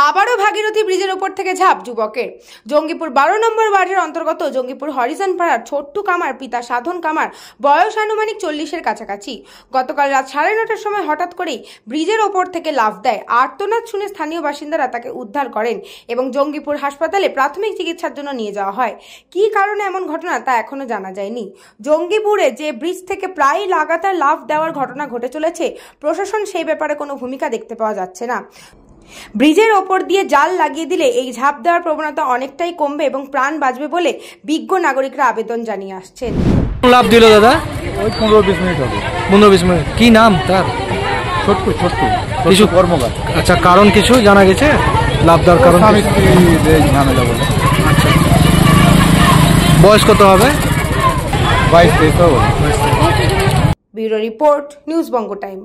আবারও ভাগীরথী ব্রিজের উপর থেকে ঝাঁপ যুবকের। জঙ্গিপুর 12 নম্বর ওয়ার্ডের অন্তর্গত জঙ্গিপুর হরিজন পাড়ার ছোট্টু কামার পিতা সাধন কামার বয়স আনুমানিক 40-এর কাছাকাছি গতকাল রাত 9:30টার সময় হঠাৎ করেই ব্রিজের ওপর থেকে লাফ দেয়। আর্তনাদ শুনে স্থানীয় বাসিন্দারা তাকে উদ্ধার করেন এবং জঙ্গিপুর হাসপাতালে প্রাথমিক চিকিৎসার জন্য নিয়ে যাওয়া হয়। কী কারণে এমন ঘটনা তা এখনো জানা যায়নি। জঙ্গিপুরে যে ব্রিজ থেকে প্রায় লাগাতার লাফ দেওয়ার ঘটনা ঘটে চলেছে, প্রশাসন সেই ব্যাপারে কোনো ভূমিকা দেখতে পাওয়া যাচ্ছে না। ব্রিজের ওপর দিয়ে জাল লাগিয়ে দিলে এই ঝাঁপ দেওয়ার প্রবণতা অনেকটাই কমবে এবং প্রাণ বাঁচবে বলে বিজ্ঞ নাগরিকরা আবেদন জানিয়ে আসছেন। লাভ দিল দাদা? ওই 15-20 মিনিট হবে। 15-20 মিনিট। কি নাম তার? ছোট্টু কিছু কর্মকার। আচ্ছা, কারণ কিছু জানা গেছে? লাভ দেওয়ার কারণ ঝামেলা বলে। আচ্ছা, বয়স কত হবে? 22-23 হবে। ব্যুরো রিপোর্ট, নিউজ বঙ্গ টাইম।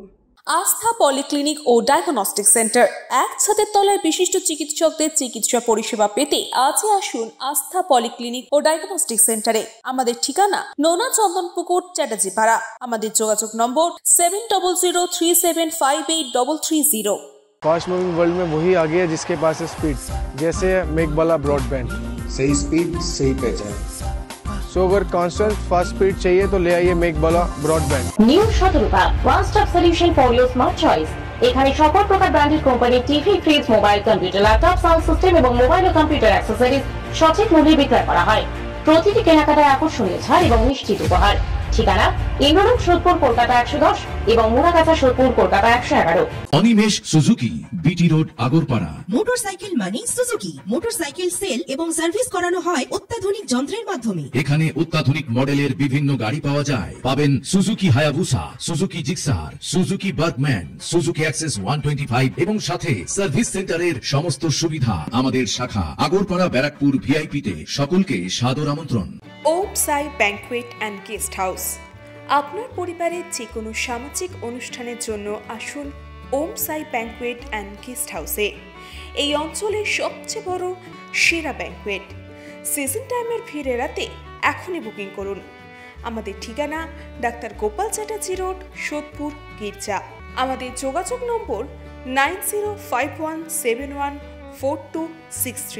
আস্থা পলিক্লিনিক ও ডায়াগনস্টিক সেন্টার, এক ছাদের তলায় বিশিষ্ট চিকিৎসকদের চিকিৎসা পরিষেবা পেতে আজই আসুন আস্থা পলিক্লিনিক ও ডায়াগনস্টিক সেন্টারে। আমাদের ঠিকানা নোনা চন্দনপুকুর, চ্যাটার্জিপাড়া। আমাদের যোগাযোগ নম্বর 7003758330। फास्ट मूविंग वर्ल्ड में वही आगे है जिसके पास है स्पीड, जैसे मेघबाला ब्रॉडबैंड। सही स्पीड सही पहचान। सो अगर कांस्टेंट फास्ट स्पीड चाहिए तो ले आइए Meghbala broadband. New Shatarupa one stop solution for your smart choice. এখানে সকল প্রকার ব্র্যান্ডেড কোম্পানির TV, fridge, mobile, computer, laptop, sound system এবং মোবাইল ও কম্পিউটার অ্যাক্সেসরিজ সঠিক মূল্যে বিক্রয় করা হয়। প্রতিটি কেনাকাটায় আকর্ষণীয় ছাড় এবং নিশ্চিত উপহার। ঠিকানা ইন্দ্রলোক, সোদপুর, কলকাতা 110 এবং Muragachha, Sodepur, Kolkata 111। Animesh Suzuki, BT road, Agarpara. Motorcycle মানে সুজুকি। মোটরসাইকেল সেল এবং সার্ভিস করানো হয় অত্যাধুনিক যন্ত্রের মাধ্যমে। এখানে অত্যাধুনিক মডেলের বিভিন্ন গাড়ি পাওয়া যায়। পাবেন Suzuki Hayabusa, Suzuki Gixxer, Suzuki Bergman, Suzuki access 125 এবং সাথে সার্ভিস সেন্টারের সমস্ত সুবিধা। আমাদের শাখা আগরপাড়া, ব্যারাকপুর ভিআইপি তে। সকলকে সাদর আমন্ত্রণ। ওম সাই ব্যাংকুয়েট অ্যান্ড গেস্ট হাউস। আপনার পরিবারের যে কোনো সামাজিক অনুষ্ঠানের জন্য আসুন ওম সাই ব্যাংকুয়েট অ্যান্ড গেস্ট হাউসে। এই অঞ্চলের সবচেয়ে বড় সেরা ব্যাংকুয়েট। সিজন টাইমের ভিড় এড়াতে এখনই বুকিং করুন। আমাদের ঠিকানা ডাক্তার গোপাল চ্যাটার্জি রোড, সোদপুর, গির্জা। আমাদের যোগাযোগ নম্বর 9051714263।